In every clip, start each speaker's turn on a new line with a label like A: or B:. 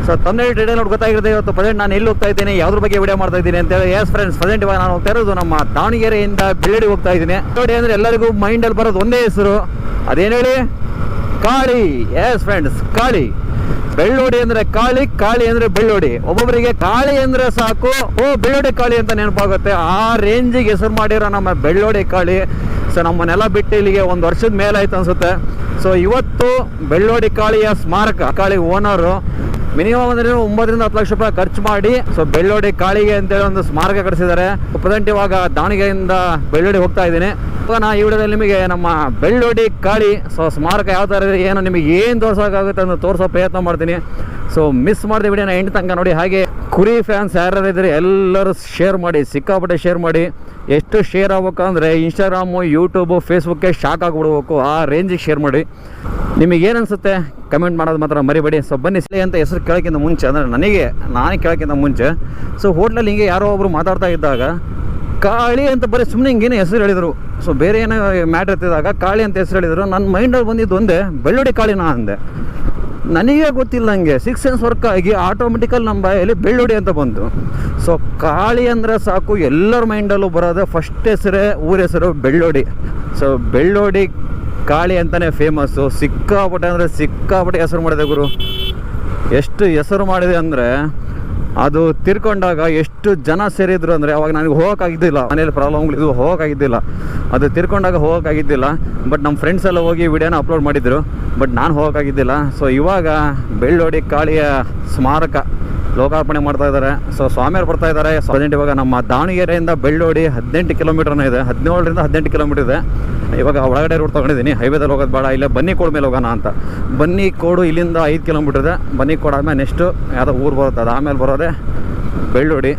A: So ತಮ್ಮನೇಲಿ title ನೋಡಿ ಗೊತ್ತಾಗಿರುತ್ತೆ ಇವತ್ತು present ನಾನು ಎಲ್ಲಿ ಹೋಗ್ತಾ ಇದ್ದೀನಿ, ಯಾವ್ದ್ರ ಬಗ್ಗೆ ವಿಡಿಯೋ ಮಾಡ್ತಾ ಇದ್ದೀನಿ ಅಂತೇಳಿ. ಎಸ್ ಫ್ರೆಂಡ್ಸ್, ಪ್ರೆಸೆಂಟ್ ಇವಾಗ ನಾನು ಹೋಗ್ತಾ ಇರೋದು ನಮ್ಮ ದಾವಣಗೆರೆಯಿಂದ ಬೆಳ್ಳಡಿ ಹೋಗ್ತಾ ಇದ್ದೀನಿ. ಬೆಳ್ಳಡಿ ಅಂದರೆ ಎಲ್ಲರಿಗೂ ಮೈಂಡಲ್ಲಿ ಬರೋದು ಒಂದೇ ಹೆಸರು, ಅದೇನು ಹೇಳಿ, ಕಾಳಿ. Yes friends, Kali. ಬೆಳ್ಳೋಡಿ ಅಂದರೆ ಕಾಳಿ, ಕಾಳಿ ಅಂದರೆ ಬೆಳ್ಳೋಡಿ. ಒಬ್ಬೊಬ್ಬರಿಗೆ ಕಾಳಿ ಅಂದರೆ ಸಾಕು, ಓ ಬೆಳ್ಳೋಡಿ ಕಾಳಿ ಅಂತ ನೆನಪಾಗುತ್ತೆ. ಆ ರೇಂಜಿಗೆ ಹೆಸರು ಮಾಡಿರೋ ನಮ್ಮ ಬೆಳ್ಳೋಡಿ ಕಾಳಿ. ಸೊ ನಮ್ಮನ್ನೆಲ್ಲ ಬಿಟ್ಟು ಇಲ್ಲಿಗೆ 1 ವರ್ಷದ ಮೇಲಾಯ್ತು ಅನ್ಸುತ್ತೆ. ಸೊ ಇವತ್ತು ಬೆಳ್ಳೋಡಿ ಕಾಳಿಯ ಸ್ಮಾರಕ, ಕಾಳಿ ಓನರು ಮಿನಿಮಮ್ ಅಂದ್ರೆ 9 ರಿಂದ 10 ಲಕ್ಷ ರೂಪಾಯಿ ಖರ್ಚು ಮಾಡಿ ಸೊ ಬೆಳ್ಳೋಡಿ ಕಾಳಿಗೆ ಅಂತೇಳಿ ಒಂದು ಸ್ಮಾರಕ ಕಟ್ಟಿಸಿದ್ದಾರೆ. ಪ್ರೆಸೆಂಟ್ ಇವಾಗ ದಾವಣಗೆರೆಯಿಂದ ಬೆಳ್ಳೋಡಿ ಹೋಗ್ತಾ ಇದ್ದೀನಿ. ಇವಾಗ ನಾ ಈ ವಿಡಿಯೋದಲ್ಲಿ ನಿಮಗೆ ನಮ್ಮ ಬೆಳ್ಳೋಡಿ ಕಾಳಿ ಸೊ ಸ್ಮಾರಕ ಯಾವ ಥರ ಇದೆ, ಏನು ನಿಮಗೆ ಏನು ತೋರ್ಸೋಕ್ಕಾಗುತ್ತೆ ಅಂತ ತೋರಿಸೋ ಪ್ರಯತ್ನ ಮಾಡ್ತೀನಿ. ಸೊ ಮಿಸ್ ಮಾಡಿದೆ ವಿಡಿಯೋನ ಎಂಟು ತನಕ ನೋಡಿ. ಹಾಗೆ ಕುರಿ ಫ್ಯಾನ್ಸ್ ಯಾರು ಇದ್ರೆ ಎಲ್ಲರೂ ಶೇರ್ ಮಾಡಿ, ಸಿಕ್ಕಾಪಟ್ಟೆ ಶೇರ್ ಮಾಡಿ. ಎಷ್ಟು ಶೇರ್ ಆಗ್ಬೇಕು ಅಂದರೆ ಇನ್ಸ್ಟಾಗ್ರಾಮು, ಯೂಟ್ಯೂಬು, ಫೇಸ್ಬುಕ್ಕೆ ಶಾಕ್ ಆಗಿಬಿಡ್ಬೇಕು, ಆ ರೇಂಜಿಗೆ ಶೇರ್ ಮಾಡಿ. ನಿಮಗೇನು ಅನಿಸುತ್ತೆ ಕಮೆಂಟ್ ಮಾಡೋದು ಮಾತ್ರ ಮರಿಬೇಡಿ. ಸೊ ಬನ್ನಿ, ಅಂತ ಹೆಸರು ಕೇಳೋಕ್ಕಿಂತ ಮುಂಚೆ ಅಂದರೆ ನಾನೇ ಕೇಳೋಕ್ಕಿಂತ ಮುಂಚೆ ಸೊ ಹೋಟ್ಲಲ್ಲಿ ಹಿಂಗೆ ಯಾರೋ ಒಬ್ಬರು ಮಾತಾಡ್ತಾ ಇದ್ದಾಗ ಕಾಳಿ ಅಂತ ಬರೀ ಸುಮ್ಮನೆ ಹಿಂಗೇನು ಹೆಸರು ಹೇಳಿದರು. ಸೊ ಬೇರೆ ಏನೋ ಮ್ಯಾಟ್ರ್ ಎತ್ತಿದಾಗ ಕಾಳಿ ಅಂತ ಹೆಸರು ಹೇಳಿದರು. ನನ್ನ ಮೈಂಡಲ್ಲಿ ಬಂದಿದ್ದು ಒಂದೇ, ಬೆಳ್ಳೋಡಿ ಕಾಳಿನ ಅಂದೆ. ನನಗೆ ಗೊತ್ತಿಲ್ಲ, ಹಂಗೆ 6 ಸೆನ್ಸ್ ವರ್ಕ್ ಆಗಿ ಆಟೋಮೆಟಿಕಲ್ ನಮ್ಮ ಬಾಯಲ್ಲಿ ಬೆಳ್ಳೋಡಿ ಅಂತ ಬಂತು. ಸೊ ಕಾಳಿ ಅಂದರೆ ಸಾಕು, ಎಲ್ಲರ ಮೈಂಡಲ್ಲೂ ಬರೋದು ಫಸ್ಟ್ ಹೆಸರೇ ಊರ ಹೆಸರು ಬೆಳ್ಳೋಡಿ. ಸೊ ಬೆಳ್ಳೋಡಿ ಕಾಳಿ ಅಂತಲೇ ಫೇಮಸ್ಸು. ಸಿಕ್ಕಾಪಟ್ಟೆ ಅಂದರೆ ಸಿಕ್ಕಾಪಟ್ಟೆ ಹೆಸರು ಮಾಡಿದೆ ಗುರು. ಎಷ್ಟು ಹೆಸರು ಮಾಡಿದೆ ಅಂದರೆ ಅದು ತಿರ್ಕೊಂಡಾಗ ಎಷ್ಟು ಜನ ಸೇರಿದ್ರು ಅಂದರೆ ಅವಾಗ ನನಗೆ ಹೋಗೋಕ್ಕಾಗಿದ್ದಿಲ್ಲ, ಮನೇಲಿ ಪ್ರಾಬ್ಲಮ್ಗಳಿದ್ವು, ಹೋಗೋಕ್ಕಾಗಿದ್ದಿಲ್ಲ. ಅದು ತಿರ್ಕೊಂಡಾಗ ಹೋಗೋಕ್ಕಾಗಿದ್ದಿಲ್ಲ. ಬಟ್ ನಮ್ಮ ಫ್ರೆಂಡ್ಸ್ ಎಲ್ಲ ಹೋಗಿ ವಿಡಿಯೋನ ಅಪ್ಲೋಡ್ ಮಾಡಿದ್ರು, ಬಟ್ ನಾನು ಹೋಗೋಕ್ಕಾಗಿದ್ದಿಲ್ಲ. ಸೊ ಇವಾಗ ಬೆಳ್ಳೋಡಿ ಕಾಳಿಯ ಸ್ಮಾರಕ ಲೋಕಾರ್ಪಣೆ ಮಾಡ್ತಾ ಇದ್ದಾರೆ. ಸೊ ಸ್ವಾಮಿಯವರು ಬರ್ತಾ ಇದ್ದಾರೆ. ಪ್ರೆಸೆಂಟ್ ಇವಾಗ ನಮ್ಮ ದಾವಣಗೆರೆಯಿಂದ ಬೆಳ್ಳೋಡಿ 18 ಕಿಲೋಮೀಟರ್ನ ಇದೆ, 17 ರಿಂದ 18 ಕಿಲೋಮೀಟರ್ ಇದೆ. ಇವಾಗ ಒಳಗಡೆ ರೂಟ್ ತೊಗೊಂಡಿದ್ದೀನಿ, ಹೈವೇದಲ್ಲಿ ಹೋಗೋದು ಬೇಡ, ಇಲ್ಲೇ ಬನ್ನಿಕೋಡು ಮೇಲೆ ಹೋಗೋಣ ಅಂತ. ಬನ್ನಿಕೋಡು ಇಲ್ಲಿಂದ 5 ಕಿಲೋಮೀಟರ್ ಇದೆ. ಬನ್ನಿಕೋಡು ಆದಮೇಲೆ ನೆಕ್ಸ್ಟು ಯಾವುದೋ ಊರು ಬರುತ್ತೆ, ಅದು ಆಮೇಲೆ ಬರೋದೆ ಬೆಳ್ಳೋಡಿ.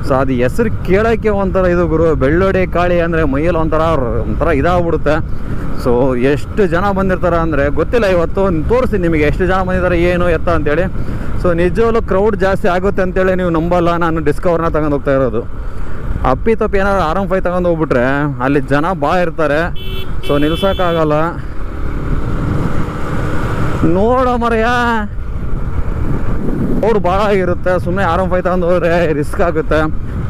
A: ಸೊ ಅದು ಹೆಸರು ಕೇಳೋಕ್ಕೆ ಒಂಥರ ಇದು ಗುರು, ಬೆಳ್ಳೋಡಿ ಕಾಳಿ ಅಂದರೆ ಮೈಯಲ್ಲಿ ಒಂಥರ ಇದಾಗ್ಬಿಡುತ್ತೆ. ಸೊ ಎಷ್ಟು ಜನ ಬಂದಿರ್ತಾರೆ ಅಂದರೆ ಗೊತ್ತಿಲ್ಲ. ಇವತ್ತು ತೋರಿಸ್ತೀನಿ ನಿಮಗೆ ಎಷ್ಟು ಜನ ಬಂದಿದ್ದಾರೆ, ಏನು ಎತ್ತ ಅಂತೇಳಿ. ಸೊ ನಿಜವಾಗ್ಲೂ ಕ್ರೌಡ್ ಜಾಸ್ತಿ ಆಗುತ್ತೆ ಅಂತೇಳಿ ನೀವು ನಂಬಲ್ಲ. ನಾನು ಡಿಸ್ಕವರ್ನ ತಗೊಂಡು ಹೋಗ್ತಾ ಇರೋದು. ಅಪ್ಪಿ ತಪ್ಪಿ ಏನಾದ್ರು RM5 ತಗೊಂಡು ಹೋಗ್ಬಿಟ್ರೆ ಅಲ್ಲಿ ಜನ ಭಾಳ ಇರ್ತಾರೆ. ಸೊ ನಿಲ್ಸೋಕ್ಕಾಗಲ್ಲ. ನೋಡ ಮರೆಯ ರೋಡ್ ಭಾಳ ಆಗಿರುತ್ತೆ. ಸುಮ್ಮನೆ RM5 ತಗೊಂಡು ಹೋದರೆ ರಿಸ್ಕ್ ಆಗುತ್ತೆ.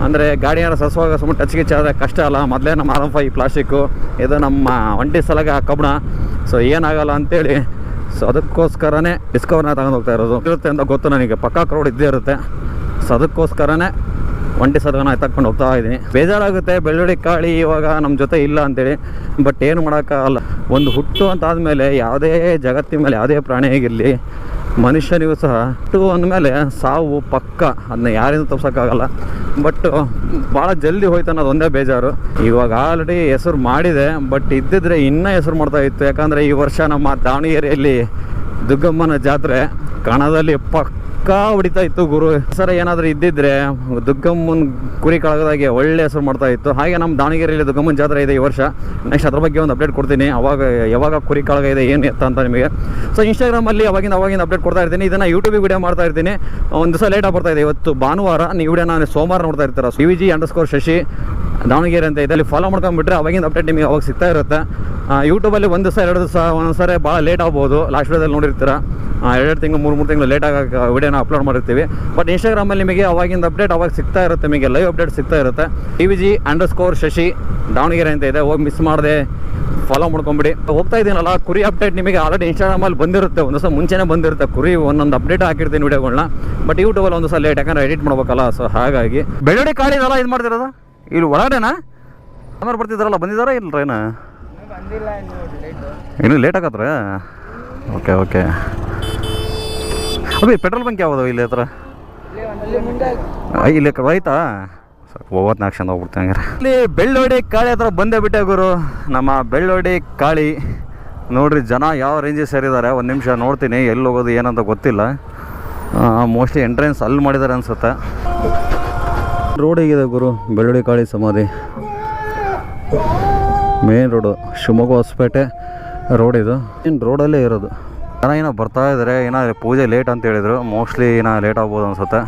A: ಅಂದರೆ ಗಾಡಿ ಏನಾರು ಸಸುವಾಗ ಸುಮ್ಮನೆ ಟಚ್ ಗಿಚ್ ಆದರೆ ಕಷ್ಟ ಅಲ್ಲ. ಮೊದಲೇ ನಮ್ಮ RM5 ಪ್ಲಾಸ್ಟಿಕ್ಕು, ಇದು ನಮ್ಮ ಒಂಟಿ ಸಲಗ ಕಬ್ಬಣ. ಸೊ ಏನಾಗಲ್ಲ ಅಂತೇಳಿ ಸೊ ಅದಕ್ಕೋಸ್ಕರನೇ ಡಿಸ್ಕವರ್ನ ತಗೊಂಡು ಹೋಗ್ತಾ ಇರೋದು. ಇರುತ್ತೆ ಅಂತ ಗೊತ್ತು ನನಗೆ, ಪಕ್ಕಾ ಕ್ರೌಡ್ ಇದ್ದೇ ಇರುತ್ತೆ. ಸೊ ಅದಕ್ಕೋಸ್ಕರನೇ ಒಂಟಿ ಸಲಗನ ತಗೊಂಡು ಹೋಗ್ತಾ ಇದ್ದೀನಿ. ಬೇಜಾರಾಗುತ್ತೆ ಬೆಳ್ಳೋಡಿ ಕಾಳಿ ಇವಾಗ ನಮ್ಮ ಜೊತೆ ಇಲ್ಲ ಅಂತೇಳಿ. ಬಟ್ ಏನು ಮಾಡೋಕ್ಕಾಗಲ್ಲ. ಒಂದು ಹುಟ್ಟು ಅಂತ ಆದಮೇಲೆ ಯಾವುದೇ ಜಗತ್ತಿನ ಮೇಲೆ ಯಾವುದೇ ಪ್ರಾಣಿ ಆಗಿರಲಿ, ಮನುಷ್ಯನಿಗೂ ಸಹ ಹುಟ್ಟು ಅಂದಮೇಲೆ ಸಾವು ಪಕ್ಕ, ಅದನ್ನ ಯಾರಿಂದ ತಪ್ಸೋಕ್ಕಾಗಲ್ಲ. ಬಟ್ ಭಾಳ ಜಲ್ದಿ ಹೋಯ್ತು ಅನ್ನೋದು ಒಂದೇ ಬೇಜಾರು. ಇವಾಗ ಆಲ್ರೆಡಿ ಹೆಸರು ಮಾಡಿದೆ, ಬಟ್ ಇದ್ದಿದ್ರೆ ಇನ್ನೂ ಹೆಸರು ಮಾಡ್ತಾ ಇತ್ತು. ಯಾಕಂದರೆ ಈ ವರ್ಷ ನಮ್ಮ ದಾವಣಗೆರೆಯಲ್ಲಿ ದುಗ್ಗಮ್ಮನ ಜಾತ್ರೆ ಕಣದಲ್ಲಿ ಪಕ್ಕಾ ಹೊಡಿತಾ ಇತ್ತು ಗುರು. ಹೆಸರ ಏನಾದರೂ ಇದ್ದಿದ್ರೆ ದುಗ್ಗಮ್ಮನ ಕುರಿ ಕಳಗದಾಗೆ ಒಳ್ಳೆ ಹೆಸರು ಮಾಡ್ತಾ ಇತ್ತು. ಹಾಗೆ ನಮ್ಮ ದಾವಣಗೆರೆಯಲ್ಲಿ ದುಗ್ಗಮ್ಮನ ಜಾತ್ರೆ ಇದೆ ಈ ವರ್ಷ. ನೆಕ್ಸ್ಟ್ ಅದ್ರ ಬಗ್ಗೆ ಒಂದು ಅಪ್ಡೇಟ್ ಕೊಡ್ತೀನಿ, ಯಾವಾಗ ಕುರಿ ಕಳಗ ಇದೆ ಏನು ಎತ್ತ ಅಂತ ನಿಮಗೆ. ಸೊ ಇನ್ಸ್ಟಾಗ್ರಾಮಲ್ಲಿ ಅವಾಗಿಂದ ಅಪ್ಡೇಟ್ ಕೊಡ್ತಾ ಇರ್ತೀನಿ. ಇದನ್ನು ಯೂಟ್ಯೂಬಿಗೆ ವಿಡಿಯೋ ಮಾಡ್ತಾ ಇರ್ತೀನಿ. ಒಂದು ದಿವಸ ಲೇಟಾಗಿ ಬರ್ತಾ ಇದೆ. ಇವತ್ತು ಭಾನುವಾರ, ನೀವು ವಿಡಿಯೋ ನಾನು ಸೋಮವಾರ ನೋಡ್ತಾ ಇರ್ತೀರ. CVG_ಶಶಿ ದಾವಣಗೆರೆ ಅಂತ ಇದೆ, ಅಲ್ಲಿ ಫಾಲೋ ಮಾಡ್ಕೊಂಡ್ಬಿಟ್ರೆ ಅವಾಗಿಂದ ಅಪ್ಡೇಟ್ ನಿಮಗೆ ಅವಾಗ ಸಿಗ್ತಾ ಇರುತ್ತೆ. ಯೂಟ್ಯೂಬಲ್ಲಿ 1 ದಿವಸ 2 ದಿವಸ ಒಂದೊಂದ್ಸರಿ ಭಾಳ ಲೇಟ್ ಆಗ್ಬೋದು. ಲಾಸ್ಟ್ ವಿಡಿಯೋದಲ್ಲಿ ನೋಡಿರ್ತೀರ 2 ತಿಂಗಳು 3 ತಿಂಗಳು ಲೇಟಾಗಿ ವಿಡಿಯೋನ ಅಪ್ಲೋಡ್ ಮಾಡಿರ್ತೀವಿ. ಬಟ್ ಇನ್ಸ್ಟಾಗ್ರಾಮಲ್ಲಿ ನಿಮಗೆ ಅವಾಗಿಂದ ಅಪ್ಡೇಟ್ ಅವಾಗ ಸಿಗ್ತಾ ಇರುತ್ತೆ, ನಿಮಗೆ ಲೈವ್ ಅಪ್ಡೇಟ್ ಸಿಗ್ತಾ ಇರುತ್ತೆ. CVG_ಶಶಿ ದಾವಣಗೆರೆ ಅಂತ ಇದೆ, ಹೋಗಿ ಮಿಸ್ ಮಾಡಿದೆ ಫಾಲೋ ಮಾಡ್ಕೊಂಬಿಡಿ. ಹೋಗ್ತಾ ಇದ್ದೀನಲ್ಲ, ಕುರಿ ಅಪ್ಡೇಟ್ ನಿಮಗೆ ಆಲ್ರೆಡಿ ಇನ್ಸ್ಟಾಗ್ರಾಮಲ್ಲಿ ಬಂದಿರುತ್ತೆ, ಒಂದು ದಿವಸ ಮುಂಚೆನೇ ಬಂದಿರುತ್ತೆ. ಕುರಿ ಒಂದೊಂದು ಅಪ್ಡೇಟ್ ಹಾಕಿರ್ತೀನಿ ವಿಡಿಯೋಗಳನ್ನ. ಬಟ್ ಯೂಟ್ಯೂಬಲ್ಲಿ ಒಂದು ದಿವಸ ಲೇಟ್, ಯಾಕಂದರೆ ಎಡಿಟ್ ಮಾಡ್ಬೇಕಲ್ಲ. ಸೊ ಹಾಗಾಗಿ ಬೆಳ್ಳೋಡಿ ಕಾಳಿದಲ್ಲ ಇದು ಮಾಡ್ತಿರೋದು ಇಲ್ಲಿ ಒಳಗಡೆನಾ? ಆಮೇಲೆ ಬರ್ತಿದ್ದಾರಲ್ಲ, ಬಂದಿದ್ದಾರಾ ಇಲ್ರೇನ? ಇನ್ನೂ ಲೇಟ್ ಆಗತ್ರ? ಓಕೆ. ಅದೇ ಪೆಟ್ರೋಲ್ ಬಂಕ್ ಯಾವುದು ಇಲ್ಲಿ ಹತ್ರ? ಇಲ್ಲಿ ರೈತಾ? ಸ್ವಲ್ಪ 4 ಹೋಗ್ಬಿಡ್ತೀನಿ ಹಂಗಾರೆ. ಇಲ್ಲಿ ಬೆಳ್ಳೋಡಿ ಕಾಳಿ ಹತ್ರ ಬಂದೇ ಬಿಟ್ಟೆ ಗುರು. ನಮ್ಮ ಬೆಳ್ಳೋಡಿ ಕಾಳಿ ನೋಡ್ರಿ, ಜನ ಯಾವ ರೇಂಜಿಗೆ ಸೇರಿದ್ದಾರೆ. ಒಂದು ನಿಮಿಷ ನೋಡ್ತೀನಿ ಎಲ್ಲಿ ಹೋಗೋದು ಏನಂತ ಗೊತ್ತಿಲ್ಲ. ಮೋಸ್ಟ್ಲಿ ಎಂಟ್ರೆನ್ಸ್ ಅಲ್ಲಿ ಮಾಡಿದ್ದಾರೆ ಅನ್ಸುತ್ತೆ. ರೋಡ್ ಹೇಗಿದೆ ಗುರು, ಬೆಳ್ಳೋಡಿ ಕಾಳಿ ಸಮಾಧಿ main road, Shivamogga Hosapete road ಇದು. ಏನು ರೋಡಲ್ಲೇ ಇರೋದು. ಜನ ಏನೋ ಬರ್ತಾ ಇದ್ದಾರೆ, ಏನೋ ಪೂಜೆ ಲೇಟ್ ಅಂತ ಹೇಳಿದರು. ಮೋಸ್ಟ್ಲಿ ಏನೋ ಲೇಟ್ ಆಗ್ಬೋದು ಅನ್ಸುತ್ತೆ.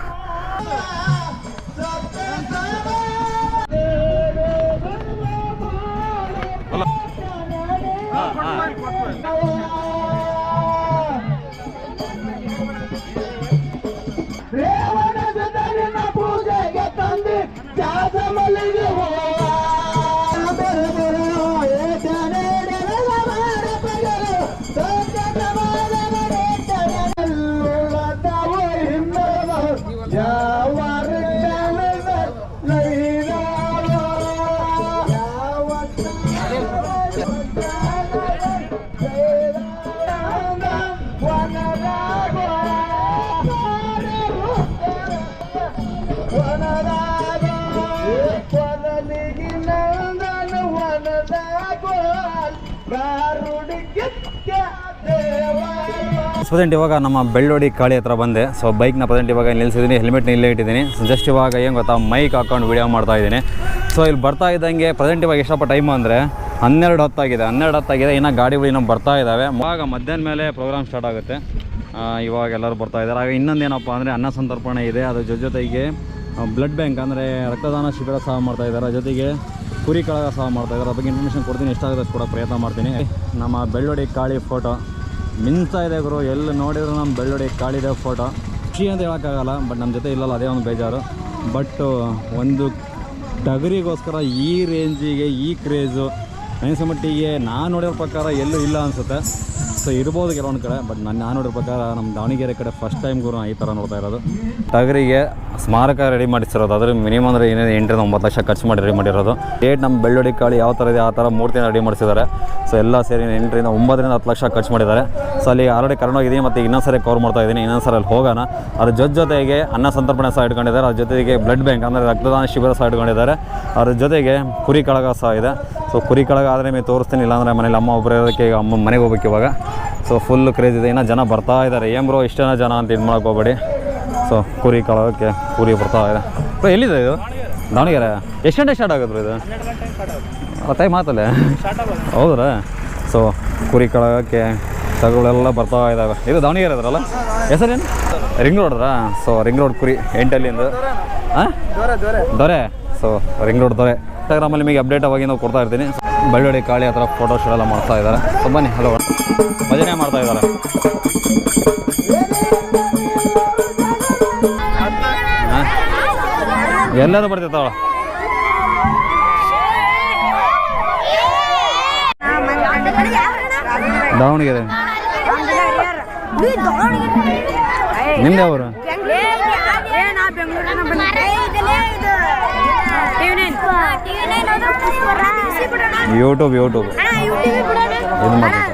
A: ಪ್ರೆಸೆಂಟ್ ಇವಾಗ ನಮ್ಮ ಬೆಳ್ಳೋಡಿ ಕಾಳಿ ಹತ್ರ ಬಂದೆ. ಸೊ ಬೈಕ್ನ ಪ್ರೆಸೆಂಟ್ ಇವಾಗ ನಿಲ್ಲಿಸಿದ್ದೀನಿ, ಹೆಲ್ಮೆಟ್ನ ಇಲ್ಲೇ ಇಟ್ಟಿದ್ದೀನಿ. ಸೊ ಜಸ್ಟ್ ಇವಾಗ ಏನು ಗೊತ್ತಾ, ಮೈಕ್ ಹಾಕೊಂಡು ವೀಡಿಯೋ ಮಾಡ್ತಾಯಿದ್ದೀನಿ. ಸೊ ಇಲ್ಲಿ ಬರ್ತಾ ಇದ್ದಂಗೆ ಪ್ರೆಸೆಂಟ್ ಇವಾಗ ಎಷ್ಟಪ್ಪ ಟೈಮು ಅಂದರೆ 12:10 ಇನ್ನು ಗಾಡಿಗಳು ಇನ್ನೂ ಬರ್ತಾ ಇದ್ದಾವೆ. ಇವಾಗ ಮಧ್ಯಾಹ್ನ ಮೇಲೆ ಪ್ರೋಗ್ರಾಮ್ ಸ್ಟಾರ್ಟ್ ಆಗುತ್ತೆ. ಇವಾಗ ಎಲ್ಲರೂ ಬರ್ತಾ ಇದ್ದಾರೆ. ಆಗ ಇನ್ನೊಂದೇನಪ್ಪ ಅಂದರೆ ಅನ್ನ ಸಂತರ್ಪಣೆ ಇದೆ. ಅದ್ರ ಜೊತೆಗೆ ಬ್ಲಡ್ ಬ್ಯಾಂಕ್ ಅಂದರೆ ರಕ್ತದಾನ ಶಿಬಿರ ಸಹ ಮಾಡ್ತಾಯಿದ್ದಾರೆ. ಜೊತೆಗೆ ಕುರಿ ಕಳಗ ಸಹ ಮಾಡ್ತಾಯಿದ್ದಾರೆ. ಅದ್ರ ಬಗ್ಗೆ ಇನ್ಫಾರ್ಮೇಷನ್ ಕೊಡ್ತೀನಿ, ಎಷ್ಟಾಗುತ್ತೆ ಕೂಡ ಪ್ರಯತ್ನ ಮಾಡ್ತೀನಿ. ನಮ್ಮ ಬೆಳ್ಳೋಡಿ ಕಾಳಿ ಫೋಟೋ ಮಿಂಚ್ತಾ ಇದೆ ಗುರು, ಎಲ್ಲಿ ನೋಡಿದ್ರು ನಮ್ಮ ಬೆಳ್ಳೋಡಿ ಕಾಳಿದೆ ಫೋಟೋ. ಖುಷಿ ಅಂತ ಹೇಳೋಕ್ಕಾಗಲ್ಲ, ಬಟ್ ನಮ್ಮ ಜೊತೆ ಇಲ್ಲಲ್ಲ, ಅದೇ ಒಂದು ಬೇಜಾರು. ಬಟ್ ಒಂದು ಟಗರಿಗೋಸ್ಕರ ಈ ರೇಂಜಿಗೆ ಈ ಕ್ರೇಜು ನನಗೆ ಮಟ್ಟಿಗೆ ನಾನು ನೋಡಿರೋ ಪ್ರಕಾರ ಎಲ್ಲೂ ಇಲ್ಲ ಅನಿಸುತ್ತೆ. ಸೊ ಇರ್ಬೋದು ಕೆಲವೊಂದು ಕಡೆ, ಬಟ್ ನಾನು ನೋಡಿರೋ ಪ್ರಕಾರ ನಮ್ಮ ದಾವಣಗೆರೆ ಕಡೆ ಫಸ್ಟ್ ಟೈಮ್ ಗುರು ಈ ಥರ ನೋಡ್ತಾ ಇರೋದು. ಟಗರಿಗೆ ಸ್ಮಾರಕ ರೆಡಿ ಮಾಡಿಸಿರೋದು, ಅದ್ರ ಮಿನಿಮಮ್ ಅಂದರೆ 8-9 ಲಕ್ಷ ಖರ್ಚು ಮಾಡಿ ರೆಡಿ ಮಾಡಿರೋದು. ನಮ್ಮ ಬೆಳ್ಳೋಡಿ ಕಾಳಿ ಯಾವ ಥರ ಇದೆ ಆ ಥರ ಮೂರ್ತಿನ ರೆಡಿ ಮಾಡಿಸಿದ್ದಾರೆ. ಸೊ ಎಲ್ಲ ಸೇರಿ 8-9 ಲಕ್ಷ ಖರ್ಚು ಮಾಡಿದ್ದಾರೆ. ಸೊ ಅಲ್ಲಿ ಆಲ್ರೆಡಿ ಕರ್ಕೊಂಡೋಗಿದ್ದೀನಿ, ಮತ್ತು ಇನ್ನೊಂದು ಸರಿ ಕವರ್ ಮಾಡ್ತಾ ಇದ್ದೀನಿ. ಇನ್ನೊಂದು ಸರಿ ಅಲ್ಲಿ ಹೋಗೋಣ. ಅದ್ರ ಜೊತೆಗೆ ಅನ್ನ ಸಂತರ್ಪಣೆ ಸಹ ಇಟ್ಕೊಂಡಿದ್ದಾರೆ. ಅದ್ರ ಜೊತೆಗೆ ಬ್ಲಡ್ ಬ್ಯಾಂಕ್ ಅಂದರೆ ರಕ್ತದಾನ ಶಿಬಿರ ಸಹ ಇಟ್ಕೊಂಡಿದ್ದಾರೆ. ಅದ್ರ ಜೊತೆಗೆ ಕುರಿ ಕಳಗ ಸಹ ಇದೆ. ಸೊ ಕುರಿ ಕಳಗ ಆದರೆ ನೀವು ತೋರಿಸ್ತೀನಿ, ಇಲ್ಲಾಂದರೆ ಮನೇಲಿ ಅಮ್ಮ ಒಬ್ಬರೇ ಇರೋದಕ್ಕೆ ಈಗ ಅಮ್ಮ ಮನೆಗೆ ಹೋಗ್ಬೇಕು ಇವಾಗ. ಸೊ ಫುಲ್ ಕ್ರೇಜ್ ಇದೆ, ಇನ್ನೂ ಜನ ಬರ್ತಾ ಇದ್ದಾರೆ. ಏನು ಬ್ರೋ ಇಷ್ಟೇನ ಜನ ಅಂತ ಇದು ಮಾಡೋಕೆ ಹೋಗ್ಬೇಡಿ. ಸೊ ಕುರಿ ಕಳಗಕ್ಕೆ ಕುರಿ ಬರ್ತಾ ಇದೆ. ಬ್ರೋ ಎಲ್ಲಿದೆ ಇದು? ದಾವಣಗೆರೆ. ಎಷ್ಟು ಗಂಟೆ ಸ್ಟಾರ್ಟ್ ಆಗುತ್ತೆ ಇದು? ಟೈಮ್ ಆತಲ್ಲೇ, ಹೌದ್ರಾ? ಸೊ ಕುರಿ ಕಳಗಕ್ಕೆ ಟಗರುಗಳೆಲ್ಲ ಬರ್ತಾ ಇದ್ದಾವೆ. ಇದು ದಾವಣಗೆರೆ ಇದ್ರಲ್ಲ, ಹೆಸರೇನು? ರಿಂಗ್ ರೋಡ್ರಾ? ಸೊ ರಿಂಗ್ ರೋಡ್ ಕುರಿ 8ಅಲ್ಲಿಂದು ಹಾಂ ದೊರೆ. ಸೊ ರಿಂಗ್ ರೋಡ್ ದೊರೆ. ಇನ್ಸ್ಟಾಗ್ರಾಮಲ್ಲಿ ನಿಮಗೆ ಅಪ್ಡೇಟ್ ಆಗಿ ನಾವು ಕೊಡ್ತಾ ಇರ್ತೀನಿ. ಬೆಳ್ಳೋಡಿ ಕಾಳಿ ಹತ್ರ ಫೋಟೋ ಶೂಟ್ ಎಲ್ಲ ಮಾಡ್ತಾ ಇದ್ದಾರೆ. ಸೊ ಬನ್ನಿ, ಹಲೋ ಭಜನೆ ಮಾಡ್ತಾ ಇದ್ದಾರೆ. ಎಲ್ಲರೂ ಬರ್ತಿರ್ತಾವ. ದಾವಣಗೆರೆ. ನಿಮ್ದು ಅವರು? ಯೂಟ್ಯೂಬ್ ಇದು ಮಾಡಿ